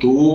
2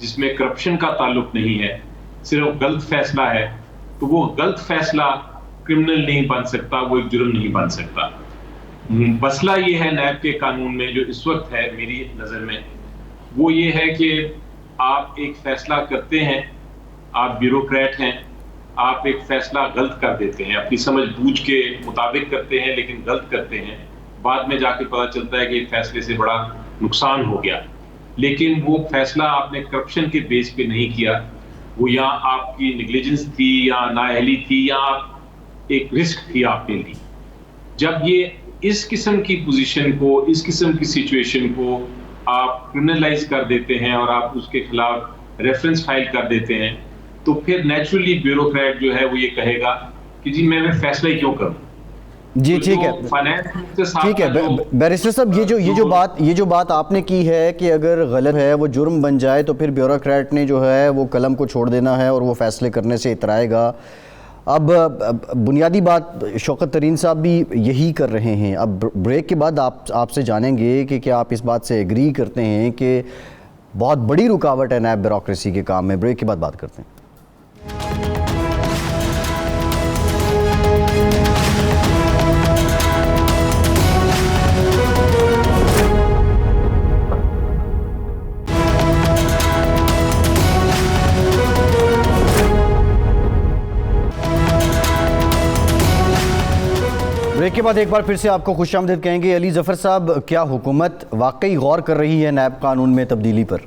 جس میں کرپشن کا تعلق نہیں ہے، صرف غلط فیصلہ ہے، تو وہ غلط فیصلہ کرمنل نہیں بن سکتا، وہ ایک جرم نہیں بن سکتا۔ مسئلہ یہ ہے نیب کے قانون میں جو اس وقت ہے میری نظر میں، وہ یہ ہے کہ آپ ایک فیصلہ کرتے ہیں، آپ بیوروکریٹ ہیں، آپ ایک فیصلہ غلط کر دیتے ہیں، اپنی سمجھ بوجھ کے مطابق کرتے ہیں لیکن غلط کرتے ہیں، بعد میں جا کے پتہ چلتا ہے کہ فیصلے سے بڑا نقصان ہو گیا، لیکن وہ فیصلہ آپ نے کرپشن کے بیس پہ نہیں کیا، وہ یا آپ کی نیگلیجنس تھی یا نااہلی تھی یا ایک رسک تھی آپ نے لی۔ جب یہ اس قسم کی پوزیشن کو، اس قسم کی سچویشن کو آپ کرمنلائز کر دیتے ہیں اور آپ اس کے خلاف ریفرنس فائل کر دیتے ہیں، تو پھر نیچرلی بیوروکریٹ جو ہے وہ یہ کہے گا کہ جی میں فیصلہ ہی کیوں کروں۔ جی ٹھیک ہے، ٹھیک ہے بیرسٹر صاحب، یہ جو بات آپ نے کی ہے کہ اگر غلط ہے وہ جرم بن جائے تو پھر بیوروکریٹ نے جو ہے وہ قلم کو چھوڑ دینا ہے اور وہ فیصلے کرنے سے اترائے گا۔ اب بنیادی بات شوکت ترین صاحب بھی یہی کر رہے ہیں۔ اب بریک کے بعد آپ سے جانیں گے کہ کیا آپ اس بات سے ایگری کرتے ہیں کہ بہت بڑی رکاوٹ ہے نیب بیوروکریسی کے کام میں۔ بریک کے بعد بات کرتے ہیں۔ بریک کے بعد ایک بار پھر سے آپ کو خوش آمدید کہیں گے۔ علی ظفر صاحب، کیا حکومت واقعی غور کر رہی ہے نیب قانون میں تبدیلی پر؟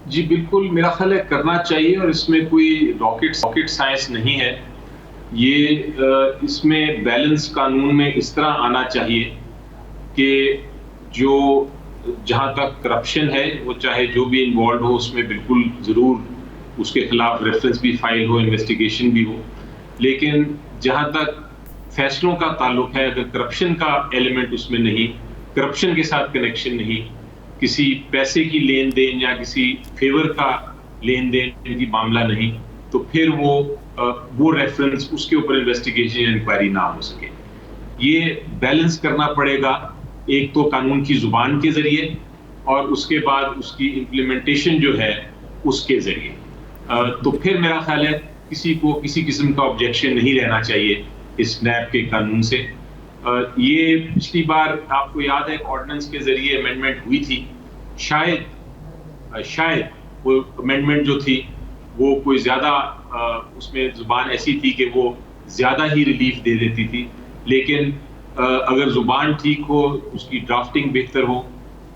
جی بالکل، میرا خیال ہے کرنا چاہیے، اور اس میں کوئی راکٹ سائنس نہیں ہے۔ یہ اس میں بیلنس قانون میں اس طرح آنا چاہیے کہ جو جہاں تک کرپشن ہے وہ چاہے جو بھی انوالوڈ ہو اس میں بالکل ضرور اس کے خلاف ریفرنس بھی فائل ہو، انویسٹیگیشن بھی ہو، لیکن جہاں تک فیصلوں کا تعلق ہے اگر کرپشن کا ایلیمنٹ اس میں نہیں، کرپشن کے ساتھ کنیکشن نہیں، کسی پیسے کی لین دین یا کسی فیور کا لین دین کی معاملہ نہیں، تو پھر وہ ریفرنس اس کے اوپر انویسٹیگیشن یا انکوائری نہ ہو سکے۔ یہ بیلنس کرنا پڑے گا، ایک تو قانون کی زبان کے ذریعے اور اس کے بعد اس کی امپلیمنٹیشن جو ہے اس کے ذریعے۔ تو پھر میرا خیال ہے کسی کو کسی قسم کا آبجیکشن نہیں رہنا چاہیے اس نیب کے قانون سے۔ یہ پچھلی بار آپ کو یاد ہے آرڈیننس کے ذریعے امینڈمنٹ ہوئی تھی، شاید وہ امینڈمنٹ جو تھی وہ کوئی زیادہ اس میں زبان ایسی تھی کہ وہ زیادہ ہی ریلیف دے دیتی تھی، لیکن اگر زبان ٹھیک ہو، اس کی ڈرافٹنگ بہتر ہو،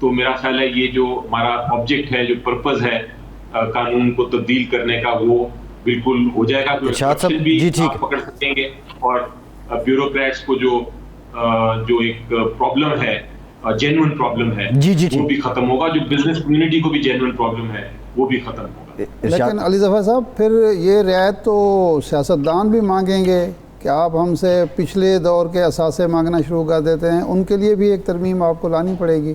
تو میرا خیال ہے یہ جو ہمارا آبجیکٹ ہے، جو پرپز ہے قانون کو تبدیل کرنے کا، وہ بالکل ہو جائے گا۔ کرپشن بھی آپ پکڑ سکیں گے اور بیوروکریٹس کو جو ایک پرابلم ہے، جینوئن پرابلم ہے، وہ بھی ختم ہوگا، جو بزنس کمیونٹی کو بھی جینوئن پرابلم ہے وہ بھی ختم ہوگا۔ لیکن علی ظفر صاحب، پھر یہ رعایت تو سیاستدان بھی مانگیں گے کہ آپ ہم سے پچھلے دور کے اثاثے مانگنا شروع کر دیتے ہیں، ان کے لیے بھی ایک ترمیم آپ کو لانی پڑے گی۔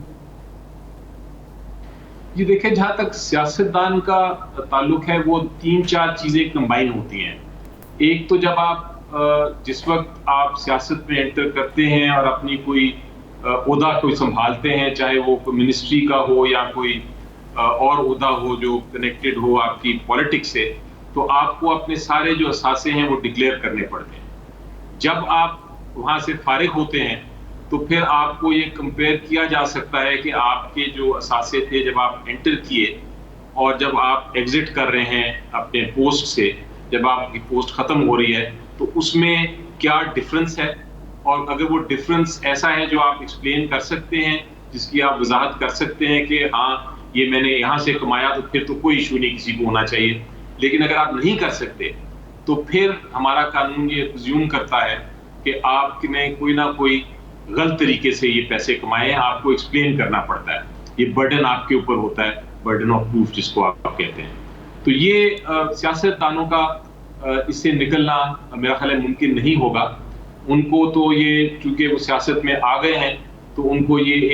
یہ دیکھیں، جہاں تک سیاستدان کا تعلق ہے وہ 3-4 چیزیں کمبائن ہوتی ہیں۔ ایک تو جب آپ جس وقت آپ سیاست میں انٹر کرتے ہیں اور اپنی کوئی عہدہ کوئی سنبھالتے ہیں، چاہے وہ کوئی منسٹری کا ہو یا کوئی اور عہدہ ہو جو کنیکٹڈ ہو آپ کی پولیٹکس سے، تو آپ کو اپنے سارے جو اثاثے ہیں وہ ڈکلیئر کرنے پڑتے ہیں۔ جب آپ وہاں سے فارغ ہوتے ہیں تو پھر آپ کو یہ کمپیئر کیا جا سکتا ہے کہ آپ کے جو اثاثے تھے جب آپ انٹر کیے اور جب آپ ایگزٹ کر رہے ہیں اپنے پوسٹ سے، جب آپ کی پوسٹ ختم ہو رہی ہے، تو اس میں کیا ڈفرنس ہے، اور اگر وہ ڈفرنس ایسا ہے جو آپ ایکسپلین کر سکتے ہیں، جس کی آپ وضاحت کر سکتے ہیں کہ ہاں یہ میں نے یہاں سے کمایا، تو پھر تو کوئی ایشو نہیں کسی کو ہونا چاہیے۔ لیکن اگر آپ نہیں کر سکتے تو پھر ہمارا قانون یہ پرزیوم کرتا ہے کہ آپ نے کوئی نہ کوئی غلط طریقے سے یہ پیسے کمائے ہیں، آپ کو ایکسپلین کرنا پڑتا ہے، یہ برڈن آپ کے اوپر ہوتا ہے، برڈن آف پروف جس کو آپ کہتے ہیں۔ تو یہ سیاستدانوں کا اس سے نکلنا میرا خیال ہے ممکن نہیں ہوگا۔ ان کو تو یہ چونکہ وہ سیاست میں آ گئے ہیں تو ان کو یہ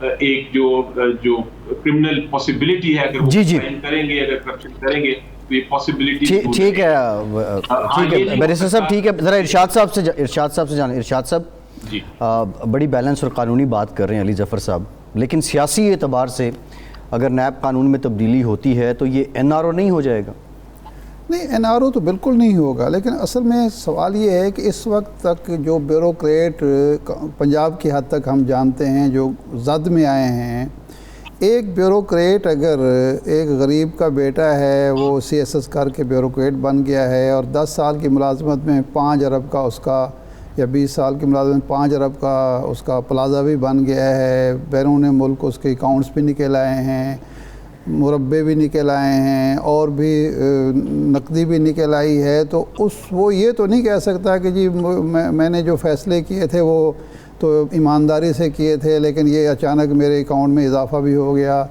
ایک جو کرمنل پاسبلٹی ہے، اگر وہ کریں گے، اگر کرپشن کریں گے تو یہ پاسبلٹی ٹھیک ہے بیرسٹر صاحب، ٹھیک ہے، ذرا ارشاد صاحب سے جانیں۔ ارشاد صاحب، بڑی بیلنس اور قانونی بات کر رہے ہیں علی ظفر صاحب، لیکن سیاسی اعتبار سے اگر نیب قانون میں تبدیلی ہوتی ہے تو یہ NRO نہیں ہو جائے گا؟ نہیں، NRO تو بالکل نہیں ہوگا، لیکن اصل میں سوال یہ ہے کہ اس وقت تک جو بیوروکریٹ پنجاب کی حد تک ہم جانتے ہیں جو زد میں آئے ہیں، ایک بیوروکریٹ اگر ایک غریب کا بیٹا ہے وہ CSS کر کے بیوروکریٹ بن گیا ہے اور 10 سال کی ملازمت میں 5 ارب کا اس کا یا 20 سال کی ملازمت میں 5 ارب کا اس کا پلازہ بھی بن گیا ہے، بیرون ملک اس کے اکاؤنٹس بھی نکل آئے ہیں، مربے بھی نکل آئے ہیں اور بھی نقدی بھی نکل آئی ہے، تو وہ یہ تو نہیں کہہ سکتا کہ جی میں نے جو فیصلے کیے تھے وہ تو ایمانداری سے کیے تھے لیکن یہ اچانک میرے اکاؤنٹ میں اضافہ بھی ہو گیا،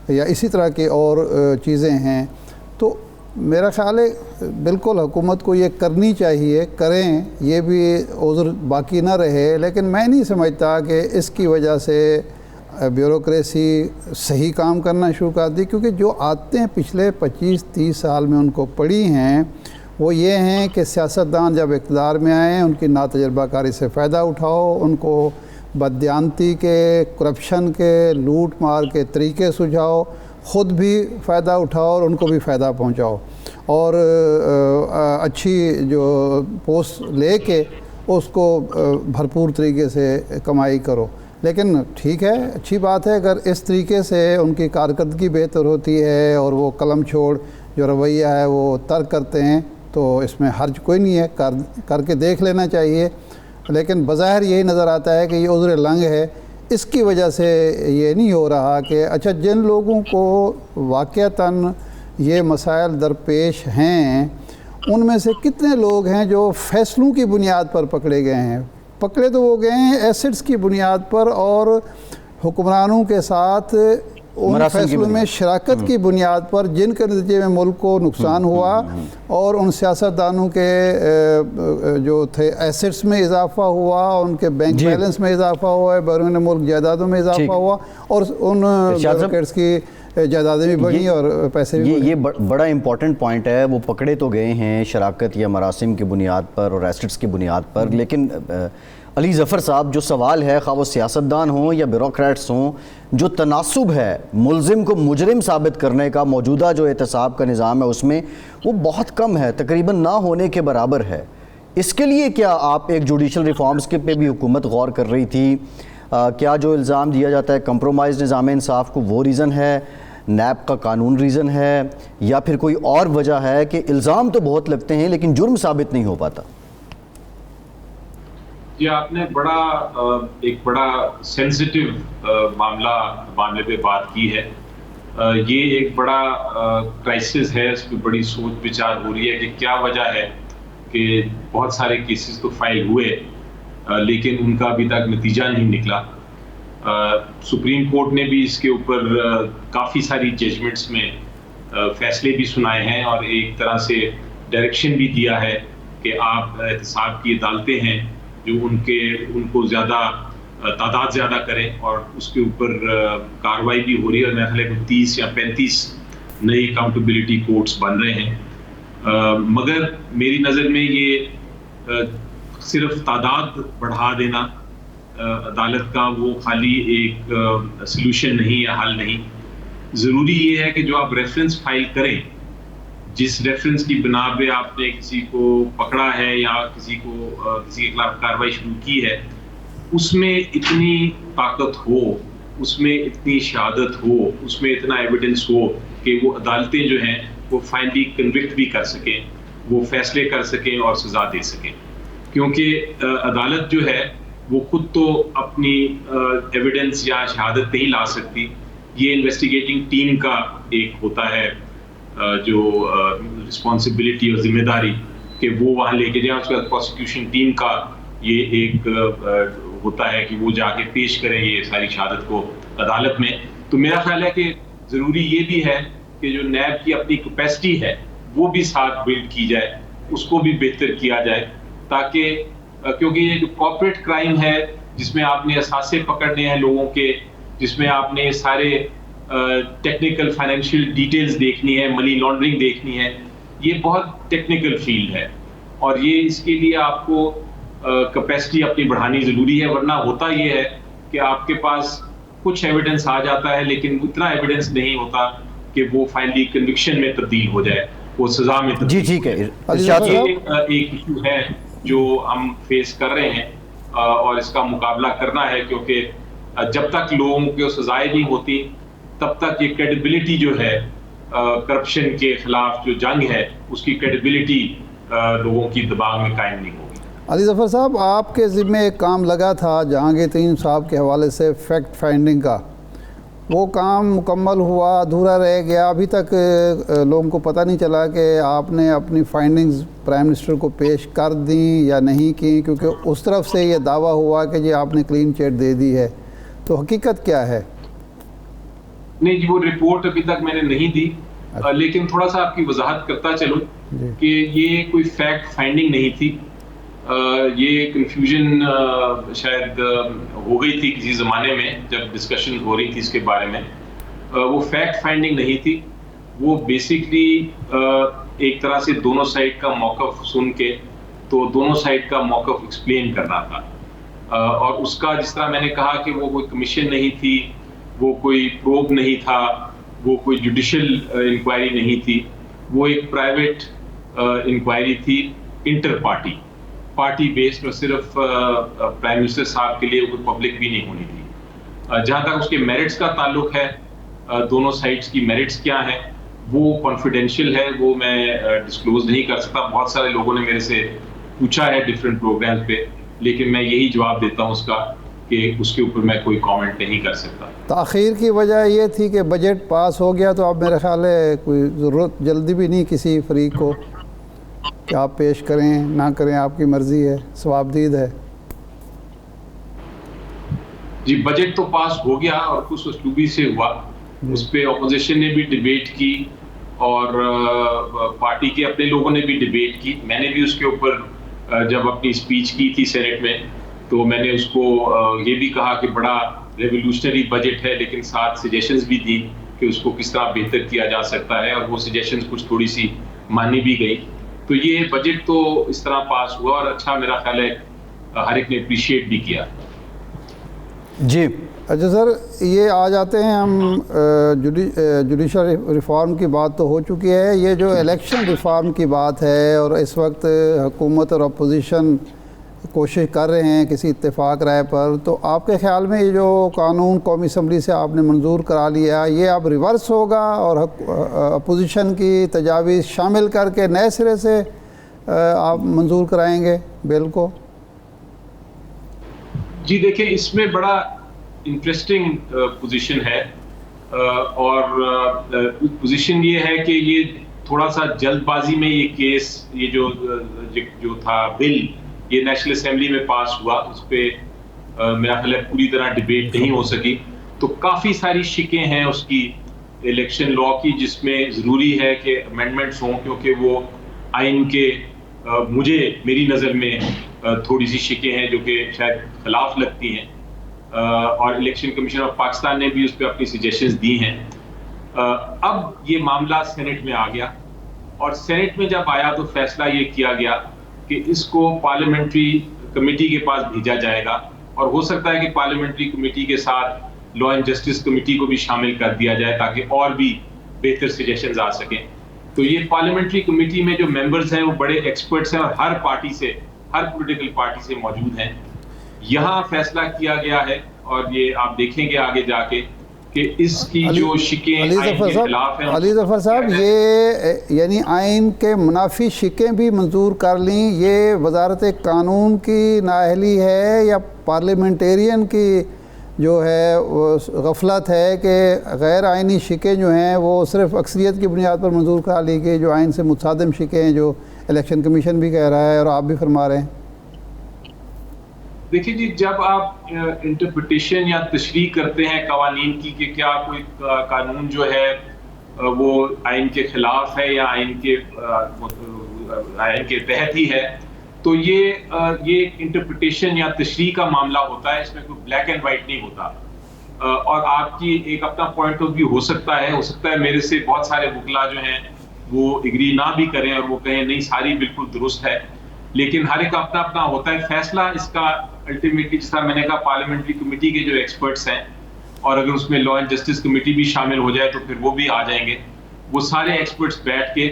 یا اسی طرح کی اور چیزیں ہیں۔ تو میرا خیال ہے بالکل حکومت کو یہ کرنی چاہیے، کریں، یہ بھی عذر باقی نہ رہے، لیکن میں نہیں سمجھتا کہ اس کی وجہ سے بیوروکریسی صحیح کام کرنا شروع کر دی، کیونکہ جو عادتیں پچھلے 25-30 سال میں ان کو پڑی ہیں وہ یہ ہیں کہ سیاستدان جب اقتدار میں آئیں ان کی ناتجربہ کاری سے فائدہ اٹھاؤ، ان کو بددیانتی کے، کرپشن کے، لوٹ مار کے طریقے سجھاؤ، خود بھی فائدہ اٹھاؤ اور ان کو بھی فائدہ پہنچاؤ، اور اچھی جو پوسٹ لے کے اس کو بھرپور طریقے سے کمائی کرو۔ لیکن ٹھیک ہے، اچھی بات ہے اگر اس طریقے سے ان کی کارکردگی بہتر ہوتی ہے اور وہ قلم چھوڑ جو رویہ ہے وہ ترک کرتے ہیں تو اس میں حرج کوئی نہیں ہے، کر کے دیکھ لینا چاہیے، لیکن بظاہر یہی نظر آتا ہے کہ یہ عذر لنگ ہے۔ اس کی وجہ سے یہ نہیں ہو رہا کہ اچھا جن لوگوں کو واقعتاً یہ مسائل درپیش ہیں ان میں سے کتنے لوگ ہیں جو فیصلوں کی بنیاد پر پکڑے گئے ہیں؟ پکڑے تو وہ گئے ہیں ایسٹس کی بنیاد پر اور حکمرانوں کے ساتھ ان فیصلوں میں شراکت کی بنیاد پر، جن کے نتیجے میں ملک کو نقصان ہوا اور ان سیاستدانوں کے جو تھے ایسٹس میں اضافہ ہوا، ان کے بینک بیلنس میں اضافہ ہوا ہے، بیرون ملک جائیدادوں میں اضافہ ہوا اور ان بیوروکریٹس کی جائیدادیں بھی بڑھی اور پیسے بھی بڑھے۔ یہ بڑا امپورٹنٹ پوائنٹ ہے، وہ پکڑے تو گئے ہیں شراکت یا مراسم کی بنیاد پر اور ایسٹس کی بنیاد پر، لیکن علی ظفر صاحب جو سوال ہے، خواہ وہ سیاستدان ہوں یا بیوروکریٹس ہوں، جو تناسب ہے ملزم کو مجرم ثابت کرنے کا موجودہ جو احتساب کا نظام ہے اس میں، وہ بہت کم ہے، تقریباً نہ ہونے کے برابر ہے۔ اس کے لیے کیا آپ ایک جوڈیشل ریفارمز کے پہ بھی حکومت غور کر رہی تھی؟ کیا جو الزام دیا جاتا ہے کمپرومائز نظام انصاف کو وہ ریزن ہے، نیب کا قانون ریزن ہے، یا پھر کوئی اور وجہ ہے کہ الزام تو بہت لگتے ہیں لیکن جرم ثابت نہیں ہو پاتا؟ یہ آپ نے ایک بڑا سینسٹیو معاملے پہ بات کی ہے۔ یہ ایک بڑا کرائسس ہے، اس پہ بڑی سوچ بچار ہو رہی ہے کہ کیا وجہ ہے کہ بہت سارے کیسز تو فائل ہوئے لیکن ان کا ابھی تک نتیجہ نہیں نکلا۔ سپریم کورٹ نے بھی اس کے اوپر کافی ساری ججمنٹس میں فیصلے بھی سنائے ہیں اور ایک طرح سے ڈائریکشن بھی دیا ہے کہ آپ احتساب کی عدالتیں ہیں جو ان کو تعداد زیادہ کریں، اور اس کے اوپر کارروائی بھی ہو رہی ہے، اور میرے خیال ہے 30 یا 35 نئی اکاؤنٹیبلٹی کورٹس بن رہے ہیں۔ مگر میری نظر میں یہ صرف تعداد بڑھا دینا عدالت کا وہ خالی ایک سلوشن نہیں یا حل نہیں۔ ضروری یہ ہے کہ جو آپ ریفرنس فائل کریں، جس ریفرنس کی بنا پہ آپ نے کسی کو پکڑا ہے یا کسی کے خلاف کارروائی شروع کی ہے، اس میں اتنی طاقت ہو، اس میں اتنی شہادت ہو، اس میں اتنا ایویڈنس ہو کہ وہ عدالتیں جو ہیں وہ فائنلی کنوکٹ بھی کر سکیں، وہ فیصلے کر سکیں اور سزا دے سکیں۔ کیونکہ عدالت جو ہے وہ خود تو اپنی ایویڈنس یا شہادت نہیں لا سکتی، یہ انویسٹیگیٹنگ ٹیم کا ایک ہوتا ہے جو رسپانسبلٹی اور ذمہ داری کہ وہ وہاں لے کے جائیں۔ اس کے بعد پروسیکیوشن ٹیم کا یہ ایک ہوتا ہے کہ وہ جا کے پیش کریں یہ ساری شہادت کو عدالت میں۔ تو میرا خیال ہے کہ ضروری یہ بھی ہے کہ جو نیب کی اپنی کیپیسٹی ہے وہ بھی ساتھ بلڈ کی جائے، اس کو بھی بہتر کیا جائے، تاکہ کیونکہ یہ جو کارپوریٹ کرائم ہے جس میں آپ نے اثاثے پکڑنے ہیں لوگوں کے، جس میں آپ نے سارے ٹیکنیکل فائنینشیل ڈیٹیلز دیکھنی ہے، منی لانڈرنگ دیکھنی ہے، یہ بہت ٹیکنیکل فیلڈ ہے اور یہ اس کے لیے آپ کو کیپیسٹی اپنی بڑھانی ضروری ہے، ورنہ ہوتا یہ ہے کہ آپ کے پاس کچھ ایویڈنس آ جاتا ہے لیکن اتنا ایویڈنس نہیں ہوتا کہ وہ فائنلی کنوکشن میں تبدیل ہو جائے, وہ سزا میں تبدیل. جی ٹھیک ہے. ایک ایشو ہے جو ہم فیس کر رہے ہیں اور اس کا مقابلہ کرنا ہے, کیونکہ جب تک لوگوں کو سزائیں نہیں ہوتی تب تک یہ کریڈیبلٹی جو ہے کرپشن کے خلاف جو جنگ ہے اس کی کریڈیبلٹی لوگوں کی دماغ میں قائم نہیں ہوگی. علی ظفر صاحب, آپ کے ذمہ ایک کام لگا تھا جہانگیر ترین صاحب کے حوالے سے فیکٹ فائنڈنگ کا, وہ کام مکمل ہوا ادھورا رہ گیا؟ ابھی تک لوگوں کو پتہ نہیں چلا کہ آپ نے اپنی فائنڈنگز پرائم منسٹر کو پیش کر دیں یا نہیں کی, کیونکہ اس طرف سے یہ دعویٰ ہوا کہ جی آپ نے کلین چٹ دے دی ہے, تو حقیقت کیا ہے؟ نہیں جی, وہ رپورٹ ابھی تک میں نے نہیں دی, لیکن تھوڑا سا آپ کی وضاحت کرتا چلوں کہ یہ کوئی فیکٹ فائنڈنگ نہیں تھی. یہ کنفیوژن شاید ہو گئی تھی کسی زمانے میں جب ڈسکشن ہو رہی تھی اس کے بارے میں. وہ فیکٹ فائنڈنگ نہیں تھی, وہ بیسکلی ایک طرح سے دونوں سائڈ کا موقف سن کے تو دونوں سائڈ کا موقف ایکسپلین کرنا تھا. اور اس کا جس طرح میں نے کہا کہ وہ کوئی کمیشن نہیں تھی, وہ کوئی پروب نہیں تھا, وہ کوئی جوڈیشل انکوائری نہیں تھی, وہ ایک پرائیویٹ انکوائری تھی انٹر پارٹی بیسڈ, اور صرف پرائم منسٹر صاحب کے لیے کوئی پبلک بھی نہیں ہونی تھی. جہاں تک اس کے میرٹس کا تعلق ہے, دونوں سائڈس کی میرٹس کیا ہیں وہ کانفیڈینشیل ہے, وہ میں ڈسکلوز نہیں کر سکتا. بہت سارے لوگوں نے میرے سے پوچھا ہے ڈفرینٹ پروگرامز پہ, لیکن میں یہی جواب دیتا ہوں اس کا کہ اس کے اوپر میں کوئی کامنٹ نہیں کر سکتا. تاخیر کی وجہ یہ تھی کہ بجٹ پاس ہو گیا, تو اب میرے خیال ہے کوئی ضرورت جلدی بھی نہیں کسی فریق کو کہ آپ پیش کریں نہ کریں, آپ کی مرضی ہے, ثوابدید ہے. جی بجٹ تو پاس ہو گیا اور کچھ اسلوبی سے ہوا, اس پہ اپوزیشن نے بھی ڈیبیٹ کی اور پارٹی کے اپنے لوگوں نے بھی ڈیبیٹ کی. میں نے بھی اس کے اوپر جب اپنی اسپیچ کی تھی سینٹ میں تو میں نے اس کو یہ بھی کہا کہ بڑا ریولیوشنری بجٹ ہے, لیکن ساتھ سجیشنز بھی دی کہ اس کو کس طرح بہتر کیا جا سکتا ہے, اور وہ سجیشنز کچھ تھوڑی سی مانی بھی گئی. تو یہ بجٹ تو اس طرح پاس ہوا اور اچھا میرا خیال ہے ہر ایک نے اپریشیٹ بھی کیا. جی اچھا سر, یہ آ جاتے ہیں ہم جوڈیشل ریفارم کی بات تو ہو چکی ہے, یہ جو الیکشن ریفارم کی بات ہے اور اس وقت حکومت اور اپوزیشن کوشش کر رہے ہیں کسی اتفاق رائے پر, تو آپ کے خیال میں یہ جو قانون قومی اسمبلی سے آپ نے منظور کرا لیا, یہ اب ریورس ہوگا اور اپوزیشن کی تجاویز شامل کر کے نئے سرے سے آپ منظور کرائیں گے بل کو؟ جی دیکھیں, اس میں بڑا انٹرسٹنگ پوزیشن ہے, اور پوزیشن یہ ہے کہ یہ تھوڑا سا جلد بازی میں یہ کیس, یہ جو تھا بل, یہ نیشنل اسمبلی میں پاس ہوا, اس پہ میرا خیال ہے پوری طرح ڈیبیٹ نہیں ہو سکی. تو کافی ساری شکیں ہیں اس کی الیکشن لا کی, جس میں ضروری ہے کہ امینڈمنٹس ہوں, کیونکہ وہ آئین کے میری نظر میں تھوڑی سی شکیں ہیں جو کہ شاید خلاف لگتی ہیں, اور الیکشن کمیشن آف پاکستان نے بھی اس پہ اپنی سجیشنز دی ہیں. اب یہ معاملہ سینٹ میں آ گیا, اور سینٹ میں جب آیا تو فیصلہ یہ کیا گیا کہ اس کو پارلیمنٹری کمیٹی کے پاس بھیجا جائے گا, اور ہو سکتا ہے کہ پارلیمنٹری کمیٹی کے ساتھ لا اینڈ جسٹس کمیٹی کو بھی شامل کر دیا جائے تاکہ اور بھی بہتر سجیشنز آ سکیں. تو یہ پارلیمنٹری کمیٹی میں جو ممبرز ہیں وہ بڑے ایکسپرٹس ہیں اور ہر پولیٹیکل پارٹی سے موجود ہیں. یہاں فیصلہ کیا گیا ہے, اور یہ آپ دیکھیں گے آگے جا کے کہ اس کی جو شکیں آئین کے خلاف ہیں. علی ظفر صاحب, یہ یعنی آئین کے منافی شکیں بھی منظور کر لیں, یہ وزارت قانون کی نااہلی ہے یا پارلیمنٹیرین کی جو ہے وہ غفلت ہے کہ غیر آئینی شکیں جو ہیں وہ صرف اکثریت کی بنیاد پر منظور کرا لی گئی, جو آئین سے متصادم شکیں ہیں, جو الیکشن کمیشن بھی کہہ رہا ہے اور آپ بھی فرما رہے ہیں؟ دیکھیں جی, جب آپ انٹرپریٹیشن یا تشریح کرتے ہیں قوانین کی کہ کیا کوئی قانون جو ہے وہ آئین کے خلاف ہے یا آئین کے تحت ہی ہے, تو یہ انٹرپریٹیشن یا تشریح کا معاملہ ہوتا ہے, اس میں کوئی بلیک اینڈ وائٹ نہیں ہوتا. اور آپ کی ایک اپنا پوائنٹ آف ویو ہو سکتا ہے میرے سے بہت سارے وکلا جو ہیں وہ ایگری نہ بھی کریں اور وہ کہیں نہیں ساری بالکل درست ہے, لیکن ہر ایک اپنا اپنا ہوتا ہے. فیصلہ اس کا الٹیمیٹلی, جس طرح میں نے کہا پارلیمنٹری کمیٹی کے جو ایکسپرٹس ہیں اور اگر اس میں لا اینڈ جسٹس کمیٹی بھی شامل ہو جائے تو پھر وہ بھی آ جائیں گے. وہ سارے ایکسپرٹس بیٹھ کے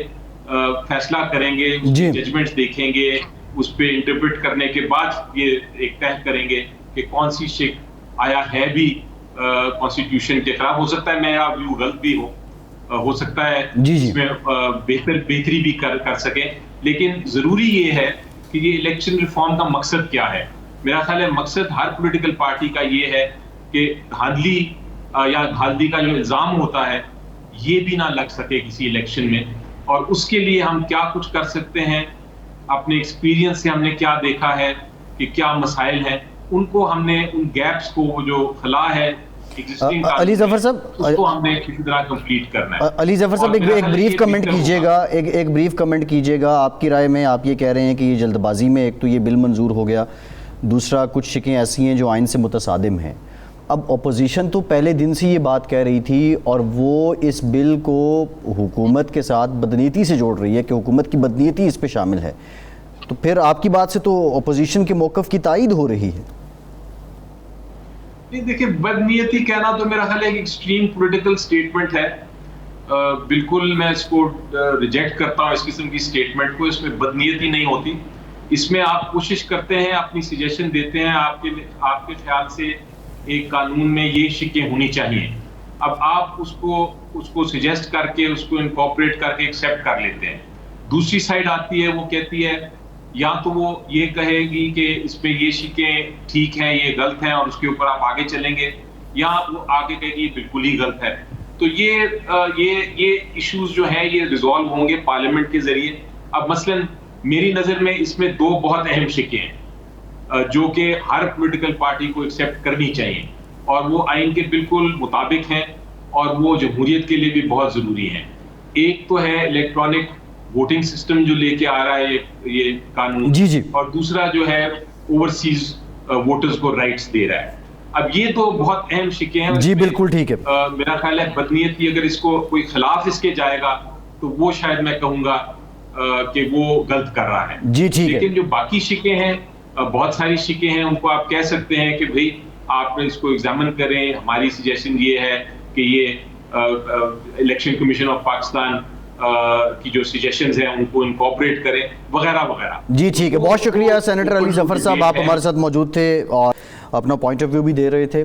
فیصلہ کریں گے, ججمنٹس دیکھیں گے, اس پہ انٹرپریٹ کرنے کے بعد یہ ایک طے کریں گے کہ کون سی شک آیا ہے بھی کانسٹیٹیوشن کے خلاف. ہو سکتا ہے میرا ویو غلط بھی ہو سکتا ہے اس میں بہتری بھی کر سکیں, لیکن ضروری یہ ہے کہ یہ الیکشن ریفارم کا مقصد کیا ہے. میرا خیال ہے مقصد ہر پولیٹیکل پارٹی کا یہ ہے کہ دھاندلی یا دھاندلی کا جو الزام ہوتا ہے یہ بھی نہ لگ سکے کسی الیکشن میں. اور اس کے لیے ہم کیا کچھ کر سکتے ہیں, اپنے ایکسپیرینس سے ہم نے کیا دیکھا ہے کہ کیا مسائل ہیں, ان کو ہم نے ان گیپس کو جو خلا ہے علی ظفر صاحب اس کو ہم نے کسی طرح کمپلیٹ کرنا ہے. علی ظفر صاحب ایک بریف کمنٹ کیجیے گا, ایک بریف کمنٹ کیجیے گا. آپ کی رائے میں آپ یہ کہہ رہے ہیں کہ یہ جلد بازی میں ایک تو یہ بل منظور ہو گیا, دوسرا کچھ شکیں ایسی ہیں جو آئین سے متصادم ہیں. اب اپوزیشن تو پہلے دن سے یہ بات کہہ رہی تھی اور وہ اس بل کو حکومت کے ساتھ بدنیتی سے جوڑ رہی ہے کہ حکومت کی بدنیتی اس پہ شامل ہے, تو پھر آپ کی بات سے تو اپوزیشن کے موقف کی تائید ہو رہی ہے. دیکھیں بدنیتی کہنا تو میرا خیال ہے ایک ایکسٹریم پولیٹیکل سٹیٹمنٹ ہے. بالکل میں اس کو ریجیکٹ کرتا ہوں اس قسم کی سٹیٹمنٹ کو. اس میں بدنیتی نہیں ہوتی, اس میں آپ کوشش کرتے ہیں, اپنی سجیشن دیتے ہیں, آپ کے خیال سے ایک قانون میں یہ شکیں ہونی چاہیے. اب آپ اس کو سجیسٹ کر کے اس کو انکارپوریٹ کر کے ایکسیپٹ کر لیتے ہیں. دوسری سائڈ آتی ہے, وہ کہتی ہے یا تو وہ یہ کہے گی کہ اس پہ یہ شکیں ٹھیک ہیں یہ غلط ہیں اور اس کے اوپر آپ آگے چلیں گے, یا وہ آگے کہے گی یہ بالکل ہی غلط ہے. تو یہ ایشوز جو ہیں یہ ریزالو ہوں گے پارلیمنٹ کے ذریعے. اب مثلا میری نظر میں اس میں دو بہت اہم شکیں ہیں جو کہ ہر پولیٹیکل پارٹی کو ایکسیپٹ کرنی چاہیے, اور وہ آئین کے بالکل مطابق ہیں اور وہ جمہوریت کے لیے بھی بہت ضروری ہیں. ایک تو ہے الیکٹرانک ووٹنگ سسٹم جو لے کے آ رہا ہے یہ قانون, اور دوسرا جو ہے اوورسیز ووٹرز کو رائٹس دے رہا ہے. اب یہ تو بہت اہم شکیں ہیں. جی بالکل ٹھیک ہے. میرا خیال ہے بدنیتی اگر اس کو کوئی خلاف اس کے جائے گا تو وہ شاید میں کہوں گا کہ وہ غلط کر رہا ہے. جی ٹھیک ہے. لیکن جو باقی شکیں ہیں, بہت ساری شکیں ہیں, ان کو آپ کہہ سکتے ہیں کہ بھئی آپ اس کو ایگزامن کریں. ہماری سجیشن یہ ہے کہ یہ الیکشن کمیشن آف پاکستان کی جو سجیشنز ہیں ان کو انکارپوریٹ کریں وغیرہ وغیرہ. جی ٹھیک ہے, بہت شکریہ سینیٹر علی ظفر صاحب, آپ ہمارے ساتھ موجود تھے اور اپنا پوائنٹ آف ویو بھی دے رہے تھے,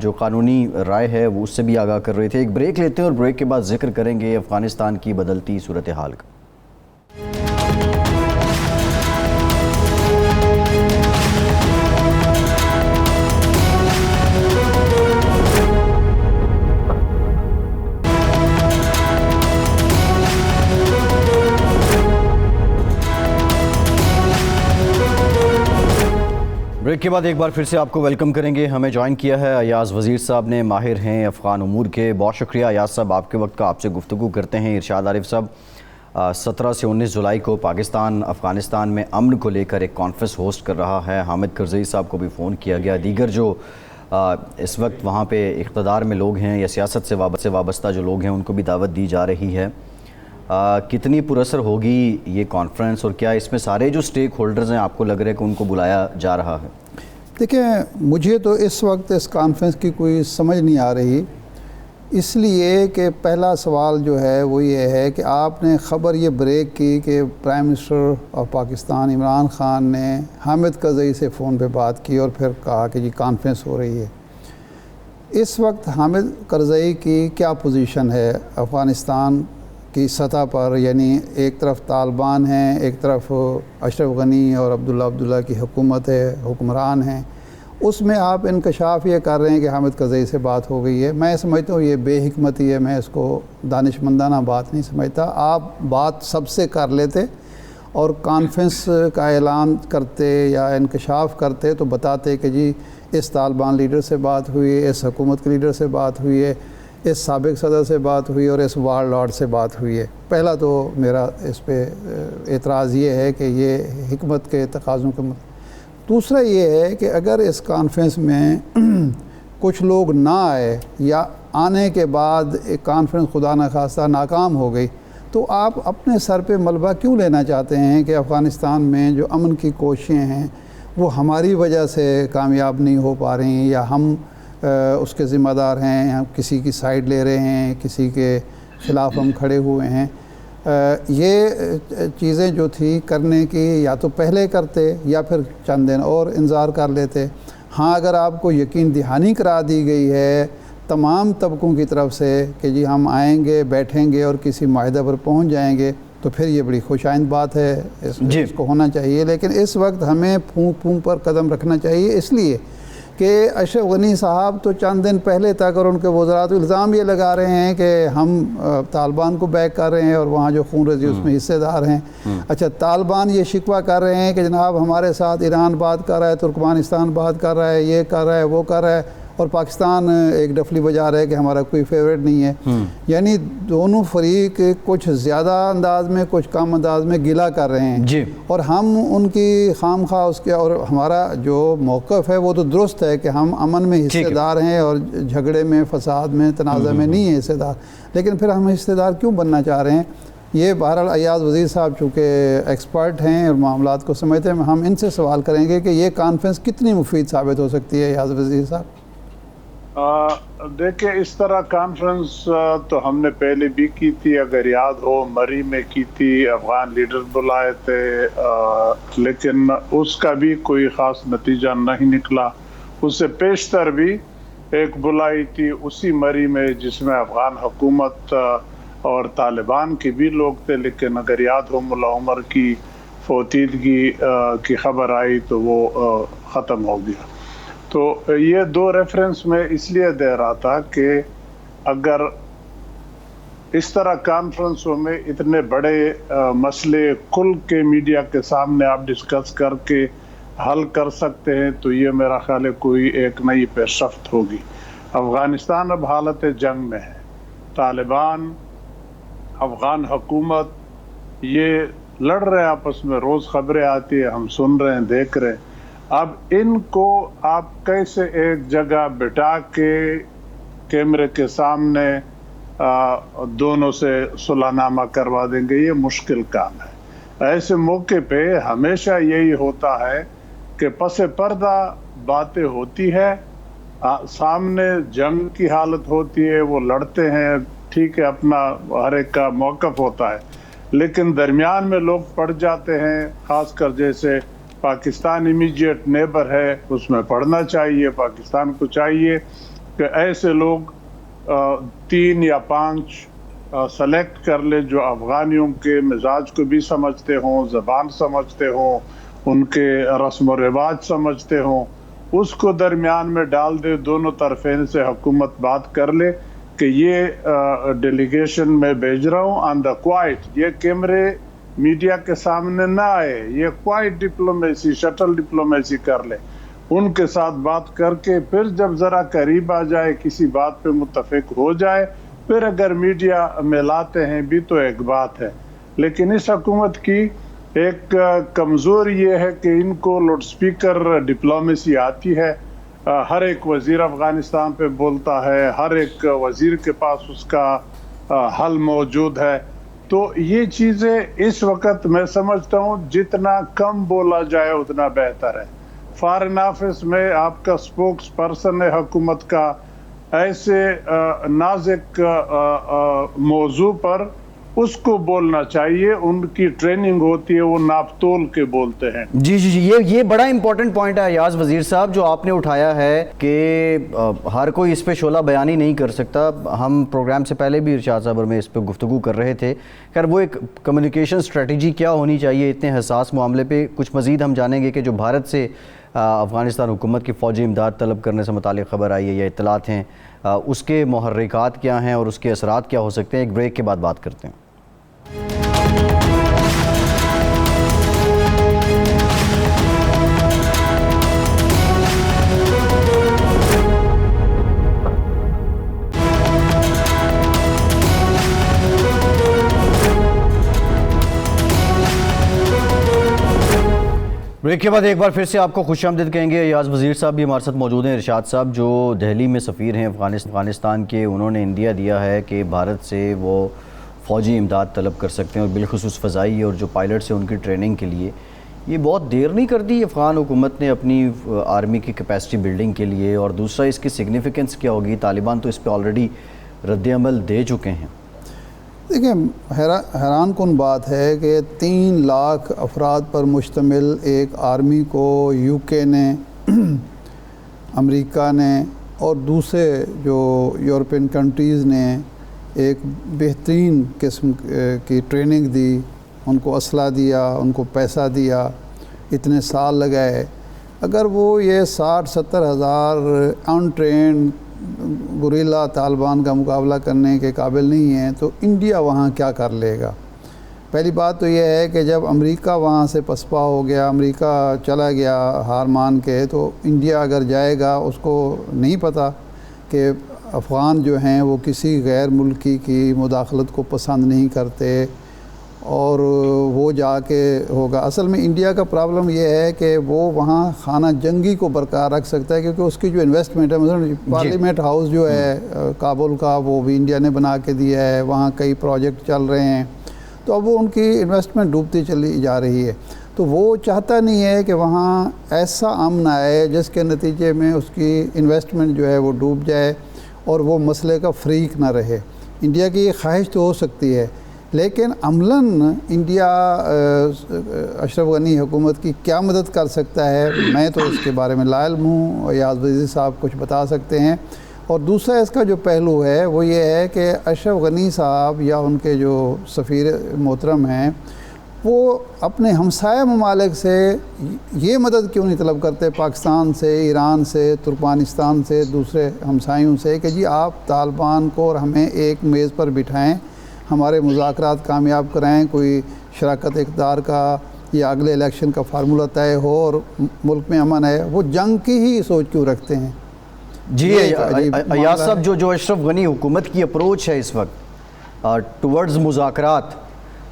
جو قانونی رائے ہے وہ اس سے بھی آگاہ کر رہے تھے. ایک بریک لیتے ہیں اور بریک کے بعد ذکر کریں گے افغانستان کی بدلتی صورتحال کا. بریک کے بعد ایک بار پھر سے آپ کو ویلکم کریں گے. ہمیں جوائن کیا ہے ایاز وزیر صاحب نے, ماہر ہیں افغان امور کے. بہت شکریہ ایاز صاحب آپ کے وقت کا. آپ سے گفتگو کرتے ہیں. ارشاد عارف صاحب, 17 سے 19 جولائی کو پاکستان افغانستان میں امن کو لے کر ایک کانفرنس ہوسٹ کر رہا ہے. حامد کرزئی صاحب کو بھی فون کیا گیا. دیگر جو اس وقت وہاں پہ اقتدار میں لوگ ہیں یا سیاست سے وابستہ جو لوگ ہیں ان کو بھی دعوت دی جا رہی ہے. کتنی پراثر ہوگی یہ کانفرنس, اور کیا اس میں سارے جو سٹیک ہولڈرز ہیں آپ کو لگ رہا ہے کہ ان کو بلایا جا رہا ہے؟ دیکھیں, مجھے تو اس وقت اس کانفرنس کی کوئی سمجھ نہیں آ رہی, اس لیے کہ پہلا سوال جو ہے وہ یہ ہے کہ آپ نے خبر یہ بریک کی کہ prime minister of Pakistan Imran Khan نے حامد کرزئی سے فون پہ بات کی اور پھر کہا کہ جی کانفرنس ہو رہی ہے. اس وقت حامد کرزئی کی کیا پوزیشن ہے افغانستان کی سطح پر؟ یعنی ایک طرف طالبان ہیں, ایک طرف اشرف غنی اور عبداللہ کی حکومت ہے, حکمران ہیں. اس میں آپ انکشاف یہ کر رہے ہیں کہ حامد کرزئی سے بات ہو گئی ہے. میں سمجھتا ہوں یہ بے حکمتی ہے, میں اس کو دانشمندانہ بات نہیں سمجھتا. آپ بات سب سے کر لیتے اور کانفرنس کا اعلان کرتے یا انکشاف کرتے تو بتاتے کہ جی اس طالبان لیڈر سے بات ہوئی ہے, اس حکومت کے لیڈر سے بات ہوئی ہے, اس سابق صدر سے بات ہوئی اور اس وار لارڈ سے بات ہوئی ہے. پہلا تو میرا اس پہ اعتراض یہ ہے کہ یہ حکمت کے تقاضوں کے دوسرا یہ ہے کہ اگر اس کانفرنس میں کچھ لوگ نہ آئے یا آنے کے بعد ایک کانفرنس خدا نخواستہ ناکام ہو گئی تو آپ اپنے سر پہ ملبہ کیوں لینا چاہتے ہیں کہ افغانستان میں جو امن کی کوششیں ہیں وہ ہماری وجہ سے کامیاب نہیں ہو پا رہی ہیں یا ہم اس کے ذمہ دار ہیں، ہم کسی کی سائیڈ لے رہے ہیں، کسی کے خلاف ہم کھڑے ہوئے ہیں. یہ چیزیں جو تھی کرنے کی یا تو پہلے کرتے یا پھر چند دن اور انتظار کر لیتے. ہاں اگر آپ کو یقین دہانی کرا دی گئی ہے تمام طبقوں کی طرف سے کہ جی ہم آئیں گے، بیٹھیں گے اور کسی معاہدے پر پہنچ جائیں گے، تو پھر یہ بڑی خوش آئند بات ہے، اس کو ہونا چاہیے. لیکن اس وقت ہمیں پھونک پھونک پر قدم رکھنا چاہیے، اس لیے کہ اشرف غنی صاحب تو چند دن پہلے تک اور ان کے وزراء الزام یہ لگا رہے ہیں کہ ہم طالبان کو بیک کر رہے ہیں اور وہاں جو خون ریزی اس میں حصے دار ہیں. اچھا، طالبان یہ شکوہ کر رہے ہیں کہ جناب ہمارے ساتھ ایران بات کر رہا ہے، ترکمانستان بات کر رہا ہے، یہ کر رہا ہے، وہ کر رہا ہے، اور پاکستان ایک ڈفلی بجا رہا ہے کہ ہمارا کوئی فیوریٹ نہیں ہے. یعنی دونوں فریق کچھ زیادہ انداز میں کچھ کم انداز میں گلہ کر رہے ہیں اور ہم ان کی خام خواہ اس کے، اور ہمارا جو موقف ہے وہ تو درست ہے کہ ہم امن میں حصے دار ہیں اور جھگڑے میں، فساد میں، تنازع میں نہیں ہیں حصے دار، لیکن پھر ہم حصے دار کیوں بننا چاہ رہے ہیں؟ یہ بہرحال ایاز وزیر صاحب چونکہ ایکسپرٹ ہیں اور معاملات کو سمجھتے ہیں، ہم ان سے سوال کریں گے کہ یہ کانفرنس کتنی مفید ثابت ہو سکتی ہے ایاز وزیر صاحب؟ دیکھیں، اس طرح کانفرنس تو ہم نے پہلے بھی کی تھی، اگر یاد ہو مری میں کی تھی، افغان لیڈر بلائے تھے، لیکن اس کا بھی کوئی خاص نتیجہ نہیں نکلا. اس سے پیشتر بھی ایک بلائی تھی اسی مری میں جس میں افغان حکومت اور طالبان کے بھی لوگ تھے، لیکن اگر یاد ہو ملا عمر کی فوتیدگی کی خبر آئی تو وہ ختم ہو گیا. تو یہ دو ریفرنس میں اس لیے دے رہا تھا کہ اگر اس طرح کانفرنسوں میں اتنے بڑے مسئلے کھل کے میڈیا کے سامنے آپ ڈسکس کر کے حل کر سکتے ہیں تو یہ میرا خیال ہے کوئی ایک نئی پیش رفت ہوگی. افغانستان اب حالت جنگ میں ہے، طالبان، افغان حکومت یہ لڑ رہے ہیں آپس میں، روز خبریں آتی ہیں، ہم سن رہے ہیں، دیکھ رہے ہیں. اب ان کو آپ کیسے ایک جگہ بٹھا کے کیمرے کے سامنے دونوں سے صلح نامہ کروا دیں گے؟ یہ مشکل کام ہے. ایسے موقع پہ ہمیشہ یہی ہوتا ہے کہ پس پردہ باتیں ہوتی ہے، سامنے جنگ کی حالت ہوتی ہے، وہ لڑتے ہیں، ٹھیک ہے، اپنا ہر ایک کا موقف ہوتا ہے، لیکن درمیان میں لوگ پڑ جاتے ہیں. خاص کر جیسے پاکستان امیجیٹ نیبر ہے، اس میں پڑھنا چاہیے. پاکستان کو چاہیے کہ ایسے لوگ 3 یا 5 سلیکٹ کر لے جو افغانیوں کے مزاج کو بھی سمجھتے ہوں، زبان سمجھتے ہوں، ان کے رسم و رواج سمجھتے ہوں، اس کو درمیان میں ڈال دے. دونوں طرفین سے حکومت بات کر لے کہ یہ ڈیلیگیشن میں بھیج رہا ہوں آن دا کوائٹ، یہ کیمرے میڈیا کے سامنے نہ آئے، یہ کوائٹ ڈپلومیسی، شٹل ڈپلومیسی کر لے. ان کے ساتھ بات کر کے پھر جب ذرا قریب آ جائے، کسی بات پہ متفق ہو جائے، پھر اگر میڈیا میں لاتے ہیں بھی تو ایک بات ہے. لیکن اس حکومت کی ایک کمزور یہ ہے کہ ان کو لاؤڈ سپیکر ڈپلومیسی آتی ہے. ہر ایک وزیر افغانستان پہ بولتا ہے، ہر ایک وزیر کے پاس اس کا حل موجود ہے. تو یہ چیزیں اس وقت میں سمجھتا ہوں جتنا کم بولا جائے اتنا بہتر ہے. فارن آفس میں آپ کا سپوکس پرسن ہے حکومت کا، ایسے نازک موضوع پر اس کو بولنا چاہیے. ان کی ٹریننگ ہوتی ہے، وہ ناپ تول کے بولتے ہیں. جی یہ بڑا امپورٹنٹ پوائنٹ ہے ایاز وزیر صاحب جو آپ نے اٹھایا ہے کہ ہر کوئی اس پہ شعلہ بیانی نہیں کر سکتا. ہم پروگرام سے پہلے بھی ارشاد صاحب میں اس پہ گفتگو کر رہے تھے. خیر وہ ایک کمیونیکیشن اسٹریٹجی کیا ہونی چاہیے اتنے حساس معاملے پہ. کچھ مزید ہم جانیں گے کہ جو بھارت سے افغانستان حکومت کی فوجی امداد طلب کرنے سے متعلق خبر آئی ہے یا اطلاعات ہیں، اس کے محرکات کیا ہیں اور اس کے اثرات کیا ہو سکتے ہیں. ایک بریک کے بعد بات کرتے ہیں. بریک کے بعد ایک بار پھر سے آپ کو خوش آمدید کہیں گے. ایاز وزیر صاحب بھی ہمارے ساتھ موجود ہیں. ارشاد صاحب جو دہلی میں سفیر ہیں افغانستان کے، انہوں نے اندیا دیا ہے کہ بھارت سے وہ فوجی امداد طلب کر سکتے ہیں اور بالخصوص فضائی اور جو پائلٹس ہیں ان کی ٹریننگ کے لیے. یہ بہت دیر نہیں کر دی افغان حکومت نے اپنی آرمی کی کیپیسٹی بلڈنگ کے لیے؟ اور دوسرا اس کی سگنیفیکنس کیا ہوگی؟ طالبان تو اس پہ آلریڈی رد عمل دے چکے ہیں. دیکھیں حیران کن بات ہے کہ 3 لاکھ افراد پر مشتمل ایک آرمی کو یو کے نے، امریکہ نے اور دوسرے جو یورپین کنٹریز نے ایک بہترین قسم کی ٹریننگ دی، ان کو اسلحہ دیا، ان کو پیسہ دیا، اتنے سال لگائے. اگر وہ یہ 60-70 ہزار ان ٹرینڈ گوریلا طالبان کا مقابلہ کرنے کے قابل نہیں ہیں تو انڈیا وہاں کیا کر لے گا؟ پہلی بات تو یہ ہے کہ جب امریکہ وہاں سے پسپا ہو گیا، امریکہ چلا گیا ہار مان کے، تو انڈیا اگر جائے گا اس کو نہیں پتہ کہ افغان جو ہیں وہ کسی غیر ملکی کی مداخلت کو پسند نہیں کرتے اور وہ جا کے ہوگا. اصل میں انڈیا کا پرابلم یہ ہے کہ وہ وہاں خانہ جنگی کو برقرار رکھ سکتا ہے کیونکہ اس کی جو انویسٹمنٹ ہے، مثلا پارلیمنٹ ہاؤس جو ہے کابل کا وہ بھی انڈیا نے بنا کے دیا ہے، وہاں کئی پروجیکٹ چل رہے ہیں، تو اب وہ ان کی انویسٹمنٹ ڈوبتی چلی جا رہی ہے. تو وہ چاہتا نہیں ہے کہ وہاں ایسا امن آئے جس کے نتیجے میں اس کی انویسٹمنٹ جو ہے وہ ڈوب جائے اور وہ مسئلے کا فریق نہ رہے. انڈیا کی یہ خواہش تو ہو سکتی ہے، لیکن عملاً انڈیا اشرف غنی حکومت کی کیا مدد کر سکتا ہے، میں تو اس کے بارے میں لا علم ہوں، ایاز وزیر صاحب کچھ بتا سکتے ہیں. اور دوسرا اس کا جو پہلو ہے وہ یہ ہے کہ اشرف غنی صاحب یا ان کے جو سفیر محترم ہیں وہ اپنے ہمسایہ ممالک سے یہ مدد کیوں نہیں طلب کرتے، پاکستان سے، ایران سے، ترکمانستان سے، دوسرے ہمسایوں سے، کہ جی آپ طالبان کو اور ہمیں ایک میز پر بٹھائیں، ہمارے مذاکرات کامیاب کرائیں، کوئی شراکت اقتدار کا یا اگلے الیکشن کا فارمولہ طے ہو اور ملک میں امن ہے. وہ جنگ کی ہی سوچ کیوں رکھتے ہیں؟ جی ایاز صاحب، جو اشرف غنی حکومت کی اپروچ ہے اس وقت ٹورڈز مذاکرات،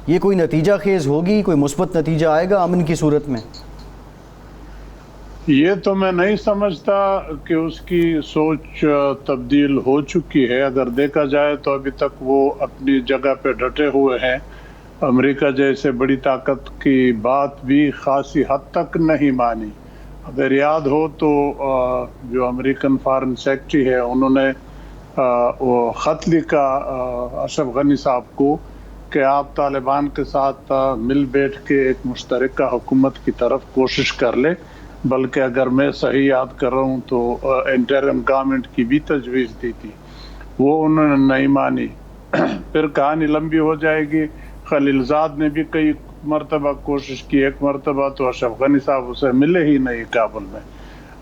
یہ کوئی نتیجہ خیز ہوگی؟ کوئی مثبت نتیجہ آئے گا امن کی صورت میں؟ یہ تو میں نہیں سمجھتا کہ اس کی سوچ تبدیل ہو چکی ہے. اگر دیکھا جائے تو ابھی تک وہ اپنی جگہ پہ ڈٹے ہوئے ہیں. امریکہ جیسے بڑی طاقت کی بات بھی خاصی حد تک نہیں مانی. اگر یاد ہو تو جو امریکن فارن سیکرٹری ہے انہوں نے وہ خط لکھا اشرف غنی صاحب کو کہ آپ طالبان کے ساتھ مل بیٹھ کے ایک مشترکہ حکومت کی طرف کوشش کر لیں، بلکہ اگر میں صحیح یاد کر رہا ہوں تو انٹرم گورنمنٹ کی بھی تجویز دی تھی، وہ انہوں نے نہیں مانی. پھر کہانی لمبی ہو جائے گی. خلیل زاد نے بھی کئی مرتبہ کوشش کی، ایک مرتبہ تو اشرف غنی صاحب اسے ملے ہی نہیں کابل میں.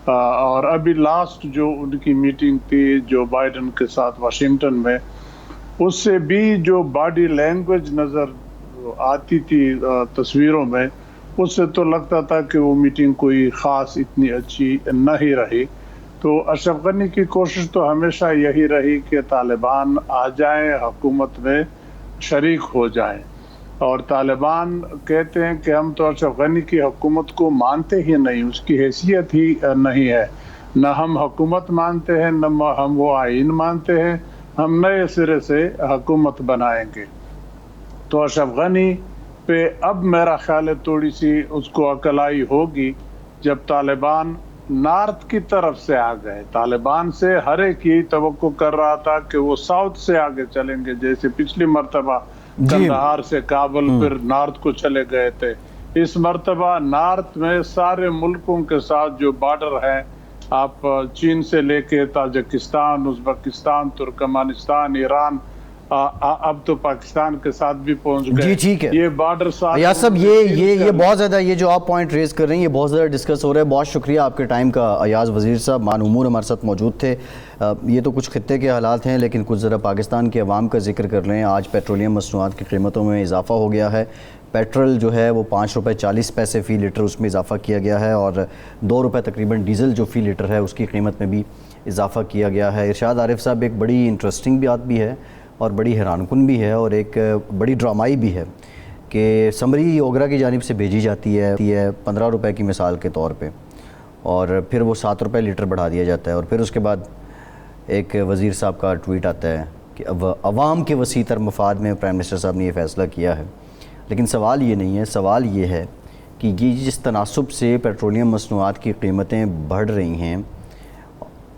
اور ابھی لاسٹ جو ان کی میٹنگ تھی جو بائیڈن کے ساتھ واشنگٹن میں، اس سے بھی جو باڈی لینگویج نظر آتی تھی تصویروں میں، اس سے تو لگتا تھا کہ وہ میٹنگ کوئی خاص اتنی اچھی نہیں رہی. تو اشرف غنی کی کوشش تو ہمیشہ یہی رہی کہ طالبان آ جائیں، حکومت میں شریک ہو جائیں. اور طالبان کہتے ہیں کہ ہم تو اشرف غنی کی حکومت کو مانتے ہی نہیں، اس کی حیثیت ہی نہیں ہے، نہ ہم حکومت مانتے ہیں نہ ہم وہ آئین مانتے ہیں، ہم نئے سرے سے حکومت بنائیں گے. تو اشرف غنی پہ اب میرا خیال ہے تھوڑی سی اس کو عقل آئی ہوگی جب طالبان نارتھ کی طرف سے آ گئے. طالبان سے ہر ایک یہی توقع کر رہا تھا کہ وہ ساؤتھ سے آگے چلیں گے، جیسے پچھلی مرتبہ کندہار سے کابل پھر نارتھ کو چلے گئے تھے. اس مرتبہ نارتھ میں سارے ملکوں کے ساتھ جو بارڈر ہیں، آپ چین سے لے کے تاجکستان، ازبکستان، ترکمانستان، ایران، اب تو پاکستان کے ساتھ بھی پہنچ گئے. جی ٹھیک ہے. یہ بارڈر ایاز صاحب یہ بہت زیادہ، یہ جو آپ پوائنٹ ریز کر رہے ہیں یہ بہت زیادہ ڈسکس ہو رہا ہے. بہت شکریہ آپ کے ٹائم کا. ایاز وزیر صاحب معنومور ہمارے ساتھ موجود تھے. یہ تو کچھ خطے کے حالات ہیں لیکن کچھ ذرا پاکستان کے عوام کا ذکر کر رہے ہیں. آج پیٹرولیم مصنوعات کی قیمتوں میں اضافہ ہو گیا ہے. پیٹرول جو ہے وہ 5 روپے 40 پیسے فی لیٹر اس میں اضافہ کیا گیا ہے، اور 2 روپے تقریباً ڈیزل جو فی لیٹر ہے اس کی قیمت میں بھی اضافہ کیا گیا ہے. ارشاد عارف صاحب، ایک بڑی انٹرسٹنگ بات بھی ہے اور بڑی حیران کن بھی ہے اور ایک بڑی ڈرامائی بھی ہے کہ سمری اوگرا کی جانب سے بھیجی جاتی ہے 15 روپے کی مثال کے طور پہ، اور پھر وہ 7 روپے لیٹر بڑھا دیا جاتا ہے. اور پھر اس کے بعد ایک وزیر صاحب کا ٹویٹ آتا ہے کہ اب عوام کے وسیع تر مفاد میں پرائم منسٹر صاحب نے یہ فیصلہ کیا ہے. لیکن سوال یہ نہیں ہے، سوال یہ ہے کہ یہ جس تناسب سے پیٹرولیم مصنوعات کی قیمتیں بڑھ رہی ہیں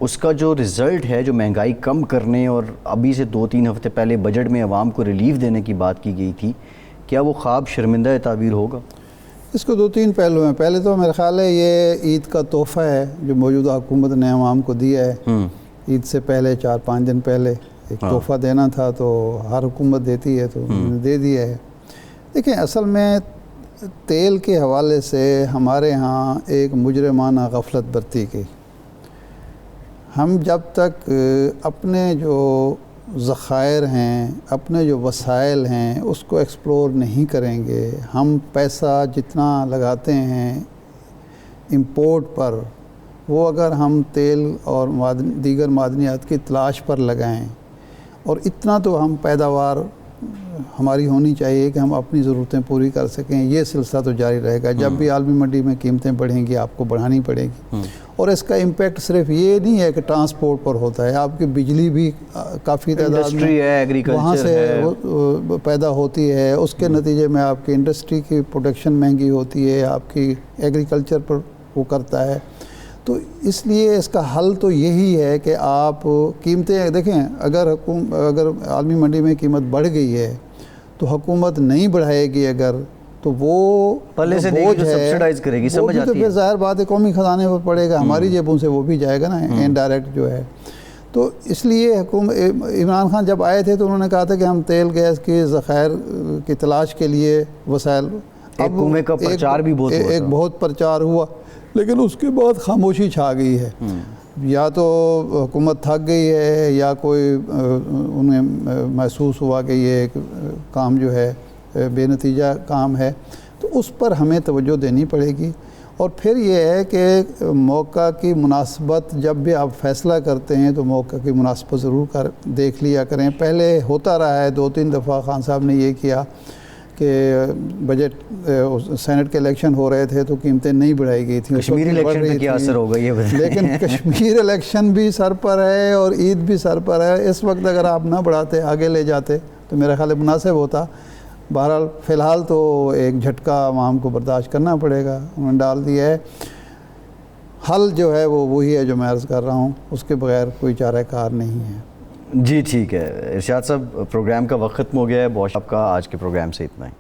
اس کا جو رزلٹ ہے، جو مہنگائی کم کرنے اور ابھی سے 2-3 ہفتے پہلے بجٹ میں عوام کو ریلیف دینے کی بات کی گئی تھی، کیا وہ خواب شرمندہ تعبیر ہوگا؟ اس کو 2-3 پہلو ہیں. پہلے تو میرا خیال ہے یہ عید کا تحفہ ہے جو موجودہ حکومت نے عوام کو دیا ہے. عید سے پہلے 4-5 دن پہلے ایک تحفہ دینا تھا تو ہر حکومت دیتی ہے تو انہوں نے دے دیا ہے. دیکھیں اصل میں تیل کے حوالے سے ہمارے ہاں ایک مجرمانہ غفلت برتی گئی. ہم جب تک اپنے جو ذخائر ہیں، اپنے جو وسائل ہیں اس کو ایکسپلور نہیں کریں گے، ہم پیسہ جتنا لگاتے ہیں امپورٹ پر، وہ اگر ہم تیل اور دیگر معدنیات کی تلاش پر لگائیں اور اتنا تو ہم پیداوار ہماری ہونی چاہیے کہ ہم اپنی ضرورتیں پوری کر سکیں، یہ سلسلہ تو جاری رہے گا. جب بھی عالمی منڈی میں قیمتیں بڑھیں گی آپ کو بڑھانی پڑے گی. اور اس کا امپیکٹ صرف یہ نہیں ہے کہ ٹرانسپورٹ پر ہوتا ہے، آپ کی بجلی بھی کافی تعداد میں وہاں سے پیدا ہوتی ہے. اس کے نتیجے میں آپ کی انڈسٹری کی پروڈکشن مہنگی ہوتی ہے، آپ کی ایگریکلچر پر وہ کرتا ہے. تو اس لیے اس کا حل تو یہی ہے کہ آپ قیمتیں دیکھیں. اگر عالمی منڈی میں قیمت بڑھ گئی ہے تو حکومت نہیں بڑھائے گی، اگر تو وہ پہلے سے بوجھ ہے سبسیڈائز کرے گی، سمجھ آتی ہے. تو پھر ظاہر بات ہے قومی خزانے پر پڑے گا، ہماری جیبوں سے وہ بھی جائے گا نا انڈائریکٹ جو ہے. تو اس لیے عمران خان جب آئے تھے تو انہوں نے کہا تھا کہ ہم تیل گیس کے ذخائر کی تلاش کے لیے وسائل، اب کا پرچار بھی بہت پرچار ہوا لیکن اس کے بعد خاموشی چھا گئی ہے. یا تو حکومت تھک گئی ہے یا کوئی انہیں محسوس ہوا کہ یہ ایک کام جو ہے بے نتیجہ کام ہے، تو اس پر ہمیں توجہ دینی پڑے گی. اور پھر یہ ہے کہ موقع کی مناسبت، جب بھی آپ فیصلہ کرتے ہیں تو موقع کی مناسبت ضرور دیکھ لیا کریں. پہلے ہوتا رہا ہے 2-3 دفعہ خان صاحب نے یہ کیا کہ بجٹ سینٹ کے الیکشن ہو رہے تھے تو قیمتیں نہیں بڑھائی گئی تھیں. کشمیر الیکشن پہ کیا اثر ہوگا یہ بتائیں. لیکن کشمیر الیکشن بھی سر پر ہے اور عید بھی سر پر ہے. اس وقت اگر آپ نہ بڑھاتے، آگے لے جاتے تو میرا خیال مناسب ہوتا. بہرحال فی الحال تو ایک جھٹکا عوام کو برداشت کرنا پڑے گا، انہوں نے ڈال دیا ہے. حل جو ہے وہ وہی ہے جو میں عرض کر رہا ہوں، اس کے بغیر کوئی چارہ کار نہیں ہے. جی ٹھیک ہے ارشاد صاحب، پروگرام کا وقت ختم ہو گیا ہے. بہت آپ کا آج کے پروگرام سے اتنا ہی.